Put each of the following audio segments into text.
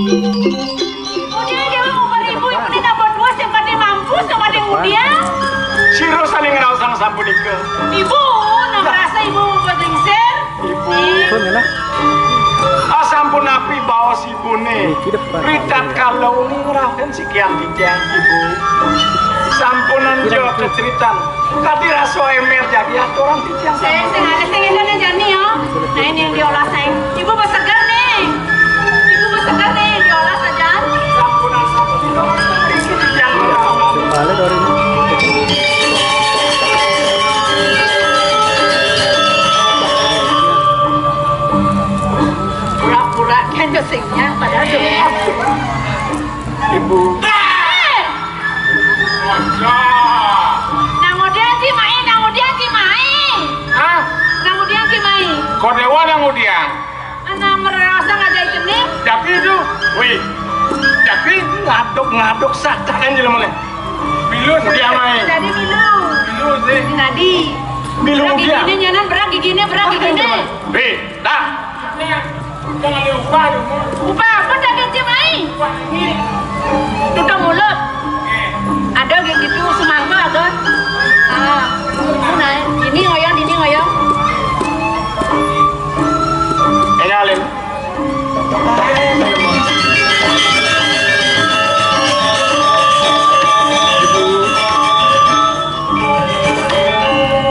Udah dewa ngubah ibu ini nambah dua yang kade mampu sama dia udia. Siro saling ngerasang sampunika. Ibu, nambah rasa ibu berjengser. Ibu. Asampun api bawa si bune. Ridat kalau ngerafen si kian tiang ibu. Sampunan jo keceritan. Kati raso emer jadi aturan tiang. Saya ada sengilan jani ya. Nah ini yang diolah sayang. Ibu bersegar nih. Ibu bersegar nih diolah saja. Sampunan sampun itu berisi tiang. Balik dari ini. Pura-pura kan kesingnya padahal cuma Ibu. Kau dewa yang udiang. Anak merasa ngajak jenis. Tapi itu, wih, tapi ngaduk saja kan jadi mulai. Bilus dia main. Jadi minum. Bilus sih. Nadi. Bilus dia. Gini nyanan berak gini. Be, dah. Jangan lupa dulu. Upah apa dah ganti main? Tutup mulut. Ada gitu semangka ada. Nah, ini ngoyong. Enyalin.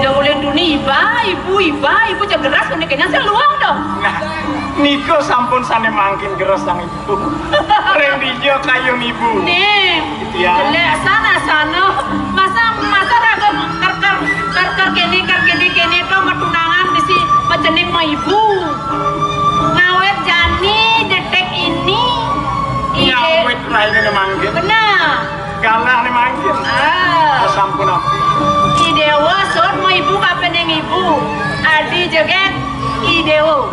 Jangan boleh dunia ibu jangan geras kayaknya saya luang dong. Nah, Niko sampun sane mangkin geras sang ibu. Reng dijo kayung ibu. Nih, ya. jelek sana. Masa raga karkar kene to matunangan disi majening mau ibu. Ngawet jani detek ini. Ngawet raine mangkin. Benar. Galah ne mangkin. Sampun apa? Idewa sor mau ibu kapan yang ibu. Adi joget idewo.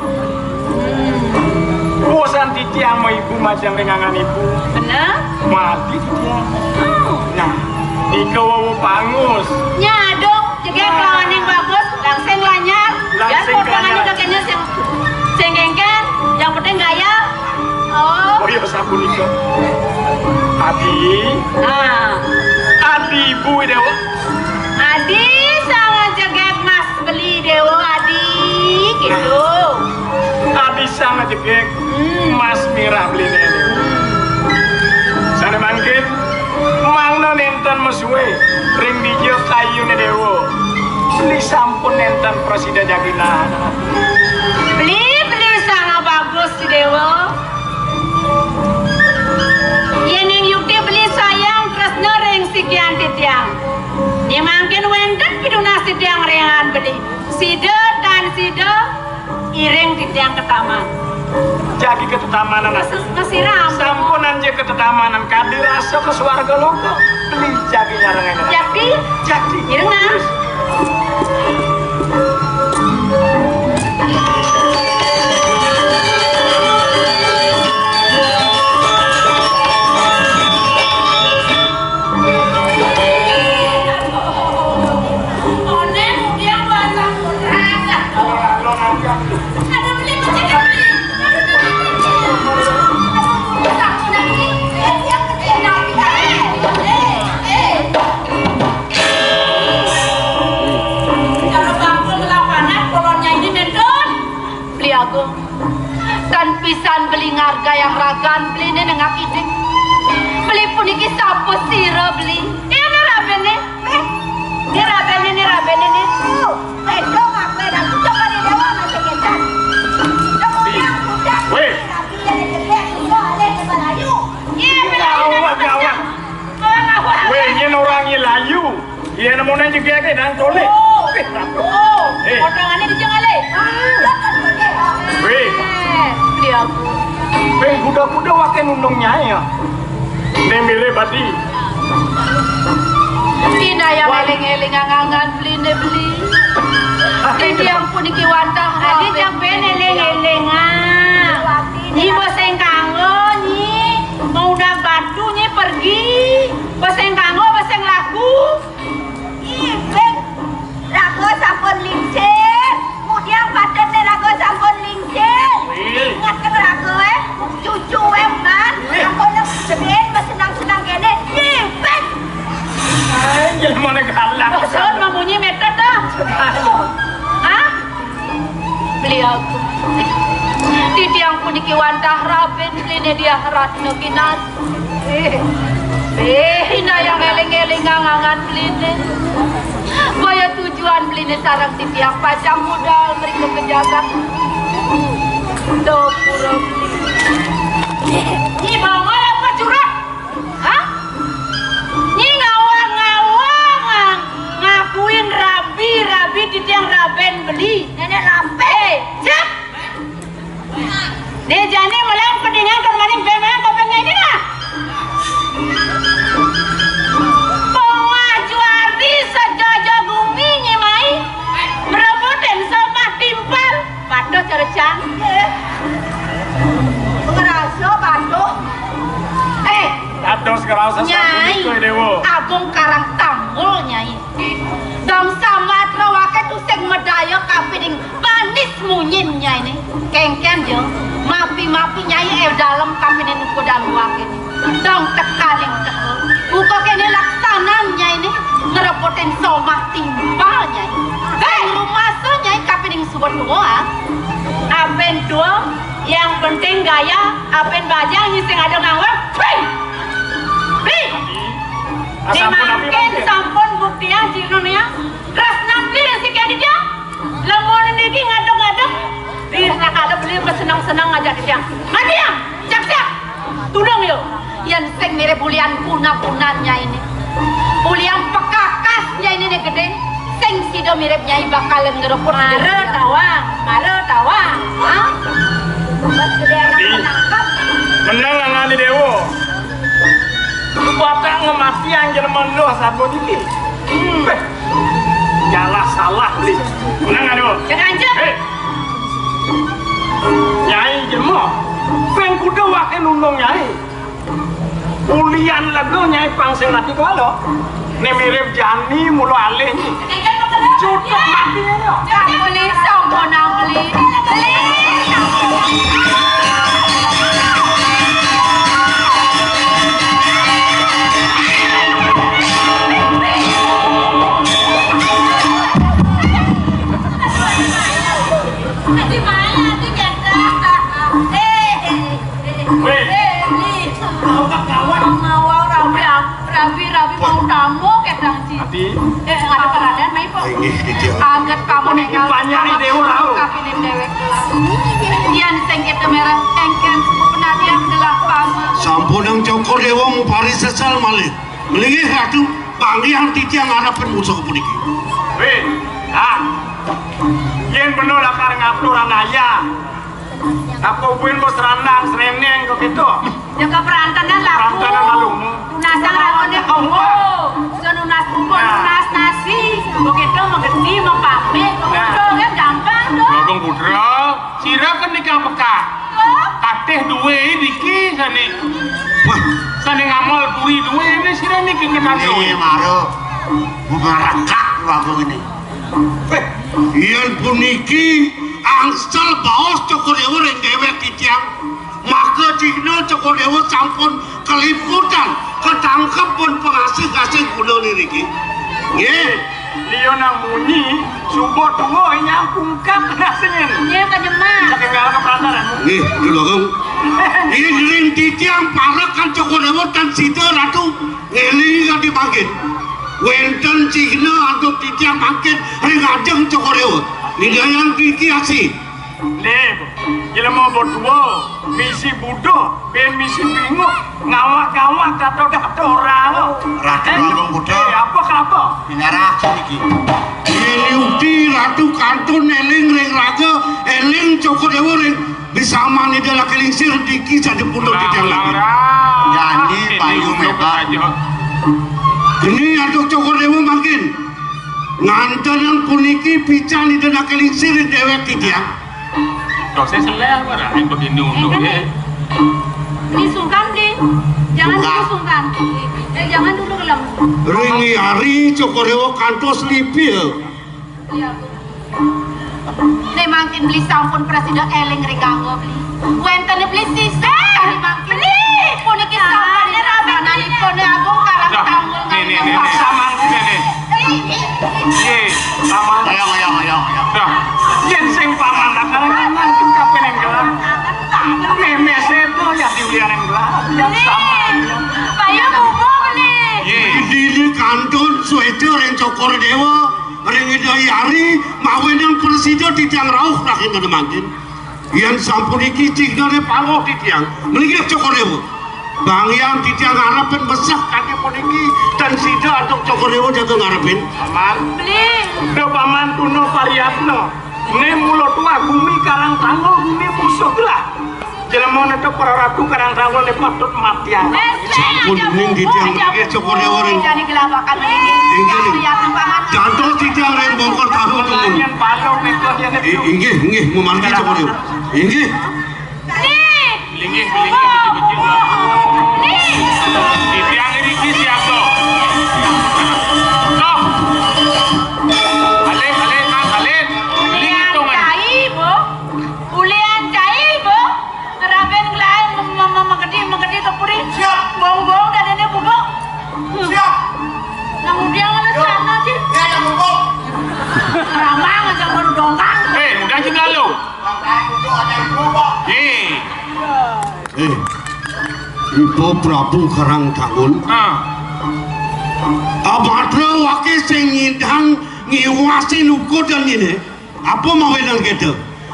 Bosan titiang mau ibu macam rengangan ibu. Benar? Mati titiang. Nah, Niko wawu pangus. Nyadong, joget lawan yang bagus, langsung lanyar. Langsing potongannya udah kayaknya senggengkan, yang penting gaya. Oh iya sampun Niko. Adi ibu dewa. Adi sama joget mas beli dewa Adi gitu. Adi sama jegek Mas Mirah beli nene. Sana mangkin mangno nenten mesuwe ring dijo kayu ne dewo. Beli sampun nenten presiden jagina. Beli sangat bagus si dewa. Yang yukti beli sayang tresno ring sikian titiang. Dia mangkin wenden piduna sitiang ringan beli. Sida iring titiang ke taman. Jagi ketutamanan Masih ram. sampunan je ketutamanan kadi rasa ke suarga logo. Beli jagi nyarengan. Jagi. Ireng nah. Dan pisan beli ngarga yang ragan beli ini nengak idik beli pun iki sapo sira beli ini rabene ini pedong apa dan coba di dewa masih kecan Weh. Weh, ini orangnya layu. Iya namanya juga ke dan tole. potongannya dijengale Weh. beli aku Weh, kuda-kuda wake nundungnya ya. Nemile badi. Tina yang eling-eling angangan beli. Ini yang pun iki wantang. Adi jampen eling-elingan. Nyi boseng kanggo nyi. Mau udah batu nyi pergi. Boseng kanggo boseng laku. Ibek. Rago sampun lincir. Kemudian badan rago sampun lincir. Ingat kan rago cucu kan. titiang puniki wandah raben bline dia ratno kinas. Hina yang eling-eling ngangan bline. Baya tujuan bline sarang titiang pajang modal mereka kejagat. Dopura Ni mau apa curang? Hah? Ni ngawang-ngawang ngakuin rabi titiang raben beli. Nenek lampe. Siap. Dia jani malam pedingan kan maning pemang kopengnya ini lah. Pengajuari sejaja bumi nyemai merebutin sama timpal. Pato cercan. Ngerasa pato. Ados kerasa Nyai, sabun dewo. Agung Karang Tanggul Nyai. Dong sama trawake tuseng medaya kapiring manis munyin Nyai ini. Kengken jo, mapi Nyai dalam kapiring uko daluake ini. Dong tekaling teho. Uko kene laksanan Nyai ini ngerepotin somah timpal Nyai. Rumah so Nyai kapiring subur doa. Aben doa yang penting gaya, aben bajang nyising ada ngawang. Dimakin sampun buktian jinonya ras nanti si kadi dia lemon ini ngadeng-ngadeng dia nak ada beli bersenang-senang ngajak dia mati yang siap tudung yo yang sing mirip bulian punah-punahnya ini bulian pekakasnya ini nih gede sing sido mirip nyai bakalan ngeruput mare tawa hah buat gede anak menangkap menang ngani dewo. Bapak ngemati anjir mendo sabun ini. Jalah salah beli. Menang aduh. Jangan anjir. Nyai jemo. Peng kuda wake nulung nyai. Ulian lagu nyai pangsing mati kalau. Ne mirip jani mulu alih ni. Cukup mati ni. Beli sombong beli. Rabi mau tamu ketang ci. Ada keradaan mai po. Angkat kamu nengal. Banyak ni dewa tahu. Kapinin dewek kelas. Ian sengket merah engken penadian gelah kamu. Sampun yang cokor dewa mu pari sesal malih. Melingih ratu panggihan titiang harapan musuh puniki. Yen bener lah kareng aturan ayah. Apa buin bos randang sereneng kok gitu. Jaga perantanan laku. Perantanan malumu. Tunasang lakonnya kamu. Senunas bubur, nunas nasi. Begitu mengerti, mempamit. Begitu kan gampang dong. Babang Putra, sira kan nikah peka. Kateh duwe diki sane. Wah, Sane ngamal puri duwe ini sira niki ngetan duwe. maro. Mubarakak lagu ini. Ian puniki angsal baos cokor dewa yang dewek titiang. Maka cigno cokor dewa sampun keliputan ketangkep pun pengasih-kasih kuno niki. Nggih. Liyo nang munyi, subuh tua nyambung kap nasengin. Iya kan jemah. Saking nggak ke perantaran. Nggih, lho Kang. Ini ring titiang parak kan cokor dewa dan sida ratu ngelingi kan dipanggil. Wenten cigno antuk titiang panggil ring ajeng cokor dewa. Ini yang kiki asih. Leb, gila mau berdua, misi budo, ben misi bingung, ngawak-ngawak kata-kata orang. Ratu Babang Putra. Apa kenapa? Binara iki. Ini uti ratu kantun eling ring raga, eling cokor dewa ring bisa mani dalam kelingsir diki saja puluh titiang lagi. Jadi payung hebat. Ini aduk cokor dewa makin. Ngantar yang puniki pican di dalam kelingsir dewek titiang. Dosa seleh mana yang begini untuk ya. Disungkan di. Jangan disungkan. Jangan dulu kelam. Ringi hari cokor dewa kantos lipi ya. Iya. Nek makin beli sampun presiden eling reganggo beli. Wenten beli sisa kali makin. Beli. Puniki sampane rabe nani kone agung karang tanggul Ini sama ini. Ye, sama. Ayo. Dah, Yen sing paman karang nangkep kapen yang gelar. Payo bubuk nih. Ye. Di kantor sweater yang cokor dewa ring idai hari mawin yang presiden titiang rauh rakin ada makin yang sampun iki cignane paloh titiang melingkir cokor dewa bang yang titiang ngarepin besar kaki pun iki dan sida atau cokor dewa jatuh ngarepin Paman, Beli. do paman tuno Variatno. Ne mulo tua bumi karang tanggul bumi musuh lah. Jelema neto para ratu karang tanggul ne patut matian. Sampun ning titiang melingkir cokor dewa ring Jadi gelabakan ini. Inggih. Ya paman. jantung titiang ring bongkar tahu temun Yang balong neto dia neto. inggih memargi cokor dewa inggih Nih. Linggih betul-betul. Nih. Di tiang ini siapa? Stop. Alin, Mang, Alin. Linggih Ulian tongan. cai, Bu. Ulian cai, Bu. Ngeraben ngelain menggede kepuri. Siap. Bong-bong dan ini bubuk. Siap. Namun dia ngeles sana sih. Ya, yang bubuk. Ramang aja baru dongkang. Udah juga lo. Ye. Ibu Prabu Karang Tanggul abadra wake sing ngidang ngiwasi nuko dan ini apa mau wedang gitu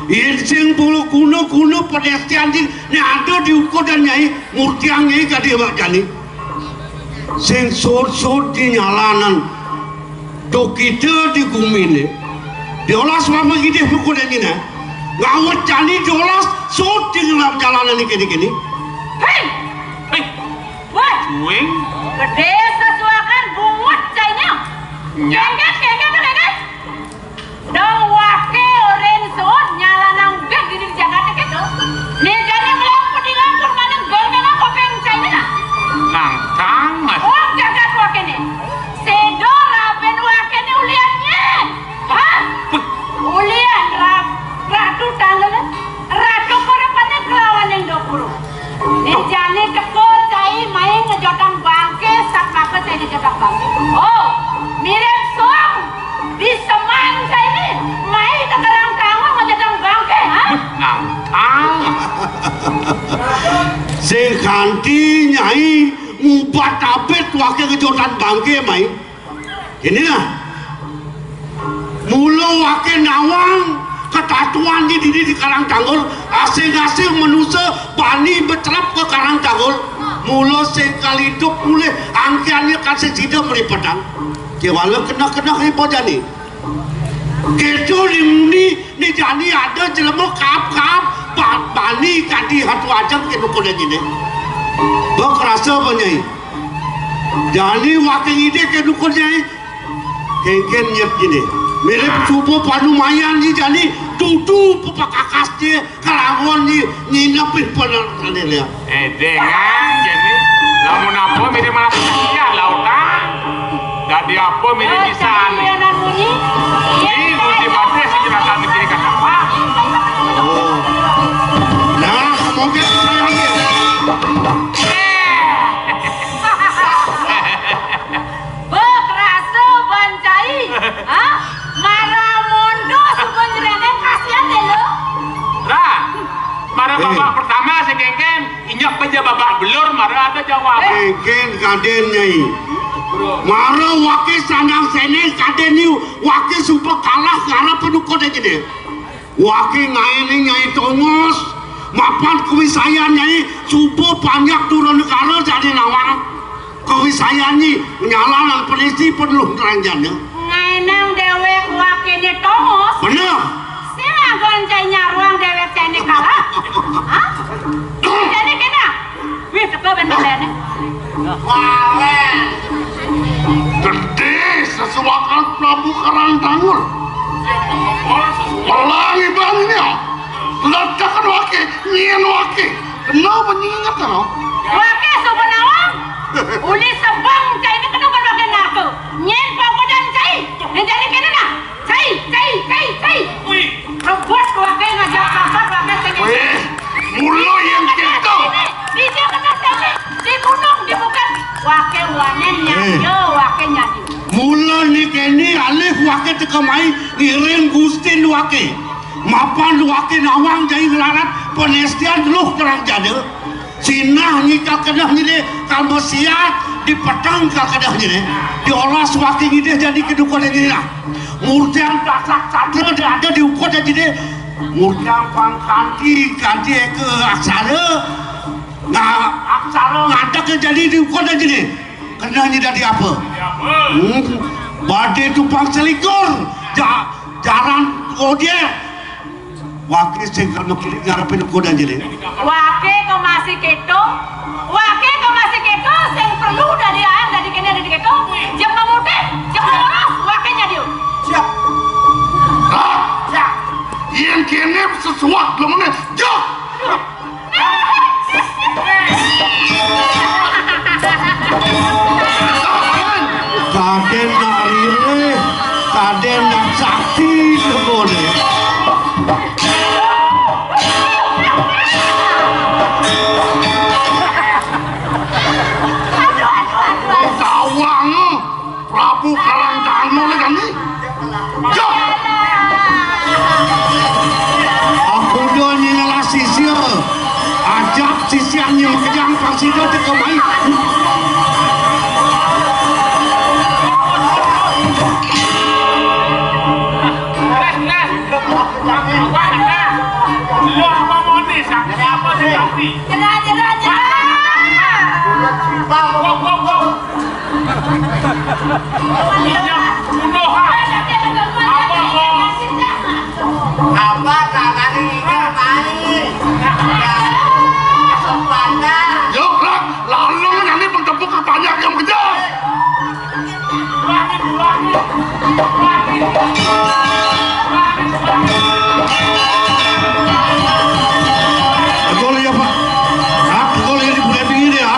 ini sing bulu kuno pedestian ini ada di uko dan nyai murtiang nyai kadi abak jani sing sor di nyalanan do kita di gumine diolas mama gede uko dan ini ngawat jani diolas sor di jalanan ini kini Hei. Hei, Wah. wing. Gede sesuakan bungut cainya. Kengket. Dong wake oren suut nyala nang bed di Jakarta gitu. Nih jadi melampau di ngampur mana geng kopeng cainya. Nangkang mas. Oh jagat wake nih. Sedo raben wake nih uliannya. Hah? Ulian ratu tanggal ratu korepannya kelawan yang dokuru. Nih jani teko cai main ngejotang bangke sak apa saya ngejotang bangke. Oh, mirip song di semang saya ini main ke kerang tangan ngejotang bangke, ha? Nangkang. sing kanti nyai ngupat tapet wake kejotan bangke mai ini lah mula wake nawang ketatuan di Karang Tanggul asing-asing manusia bani becelap ke Karang Tanggul mula sing kali hidup mulai angkiannya kasih tidak melipatang kewala kena hipo jani kejo limuni ni jani ada jelema kap bani kadi hatu ajang ke nukodan ini bak rasa banyai jani wakil ide ke nukodan kengken nyet gini mirip subuh panu mayan ni jani tutu pepakakas dia kalawan ni nyinapin pelan dia Dengan jadi lamun apa mirip malah kasihan lautan. Jadi apa mirip pisan. Yang bunyi. Ini gusti badai sejenakan negeri kata apa? nah semoga saya Bok rasu bancai. Hah? Marah mundo sugun jerene kasihan deh lo. Lah, marah babak pertama si kengken injak aja babak belur marah ada jawab. kengken kaden nyai mara wakil sandang sene kaden ni wakil super kalah karena penukodan ini wakil nyai tongos mapan kewisayan nyai subuh banyak turun negara jadi nawang kewisayan ni nyalanan polisi penuh keranjanya Ngainang dewek wakilnya tongos. bener Sila goncai nyaruang dewek cene kalah. Hah? Jadi kena. Wih, teko ben balene. gede sesuakan Prabu Karang Tanggul pelangi bangnya ledakan wakil nyian wakil kenapa nyingat kan Wakil sebenawang. Uli sebang cai ini kena berbagai naku. Nyen pakodan cai. Jadi kena nak. Cai. Wih, Rebut wakil ngajak kabar wakil sini. weh mulu yang gitu Di dia kena sini. Di gunung di bukan. Wakil wanen nyanyo, wakil nyanyo. mula ni kini alih wakil tekamai ngiring gustin wakil mapan wakil nawang jai ngelarat penestian luh terang jada Cina nyika kedah nyide kalmo siat di petang ka kedah nyide diolah waktu nyide jadi kedukun nyide lah murjang dasak sadra ada di ukut nyide murjang pangkanti kanti ke aksara aksara ngadak jadi di ukut nyide kedah nyide di apa badai tumpang selikur jaran kode wakil sengkar mekili ngarepin kodan jadi Wake kau masih keto sing perlu dari ayam dari kene dari keto jam mamute jam moros wakenya dia siap siap Yang kene sesuatu lemane jok kaden nak rire kaden nak sakti boleh Tawang Prabu Karangtano le kami jok aku dah nyala sisir ajak sisiannya kejang pasida tekomai apa tangan ini main Yuk lah lalu nanti menjemput banyak yang kejar boleh ya pak boleh di bulan ini ya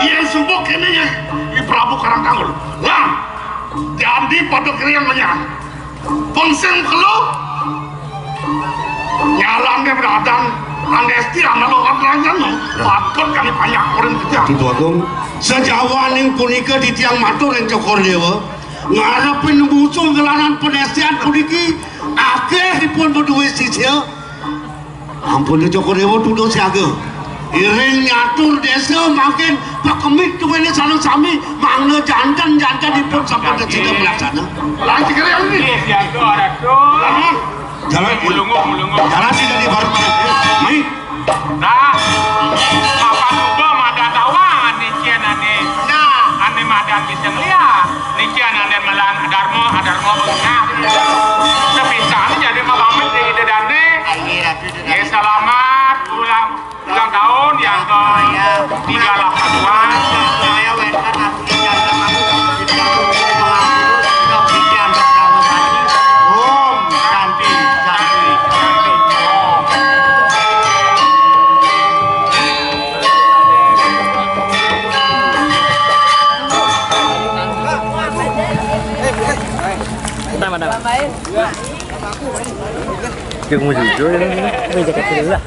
Iya subuh kene ya di Prabu Karangtangul lah jadi pada kalian menyerang ponsel kalau nyalangnya beradang anesti analog antranya no patut kali banyak orang kerja itu agung sejawan yang punika di tiang matur yang cokor dewa ngarepin musuh gelaran penestian puniki akhiripun berdua sisya ampun cokor dewa tuduh siaga iring nyatur desa makin pakemit tuh ini sana sami mangga jantan dipun sampai ke sini melaksana lagi kalian ini Siaga ada tuh. jalan Mulungu. jalan tidak di baru mai Nah, apa coba mada tawang ane kian ane. Nah, ane madan bisa ngeliat. Nikian ane malan adarmo benar. Sepisah jadi malamit di dedane. Ya selamat ulang tahun yang ke 38. Chừng một rủi ro, bây giờ cái thứ là,